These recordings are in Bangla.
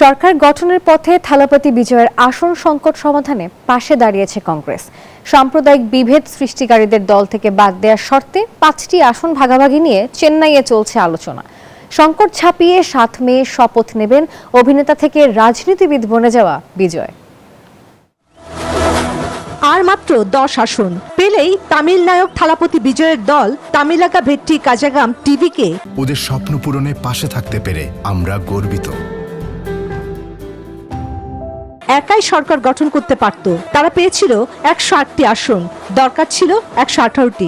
সরকার গঠনের পথে থালাপতি বিজয়ের আসন সংকট সমাধানে পাশে দাঁড়িয়েছে কংগ্রেস। সাম্প্রদায়িক বিভেদ সৃষ্টিকারীদের দল থেকে বাদ দেওয়ার শর্তে 5টি আসন ভাগাভাগি নিয়ে চেন্নাইয়ে চলছে আলোচনা। সংকট ছাপিয়ে 7 মে শপথ নেবেন অভিনেতা থেকে রাজনীতিবিদ বনে যাওয়া বিজয়। আর মাত্র 10 আসন পেলেই তামিল নায়ক থালাপতি বিজয়ের দল তামিলাকা ভেট্টি কাজাগাম টিভিকে ওদের স্বপ্ন পূরণে পাশে থাকতে পেরে আমরা গর্বিত। একাই সরকার গঠন করতে পারত, তারা পেয়েছিল 108টি আসন, দরকার ছিল 118টি।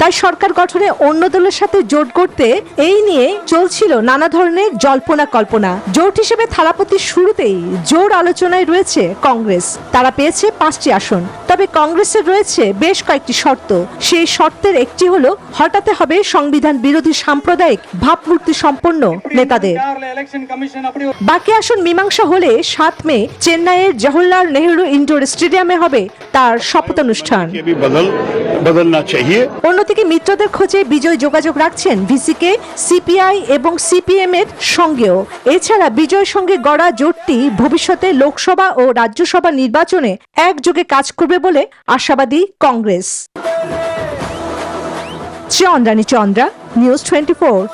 তাই সরকার গঠনে অন্য দলের সাথে জোট করতে এই নিয়ে চলছিল নানা ধরনের জল্পনা কল্পনা। জোট হিসেবে থালাপতির শুরুতেই জোর আলোচনায় রয়েছে কংগ্রেস, তারা পেয়েছে 5টি আসন। তবে কংগ্রেসের রয়েছে বেশ কয়েকটি শর্ত। সেই শর্তের একটি হলো হটাতে হবে সংবিধান বিরোধী সাম্প্রদায়িক ভাবমূর্তি সম্পন্ন নেতাদের। বাকি আসন মীমাংসা হলে 7 মে চেন্নাইয়ের জওহরলাল নেহরু ইনডোর স্টেডিয়ামে হবে তার শপথ অনুষ্ঠান। অন্যদিকে মিত্রদের খোঁজে বিজয় যোগাযোগ রাখছেন ভিসিকে, সিপিআই এবং সিপিএম এর সঙ্গেও। এছাড়া বিজয়ের সঙ্গে গড়া জোটটি ভবিষ্যতে লোকসভা ও রাজ্যসভা নির্বাচনে একযোগে কাজ করবে বলে আশাবাদী কংগ্রেস। চন্দ্রানী চন্দ্রা, নিউজ 24।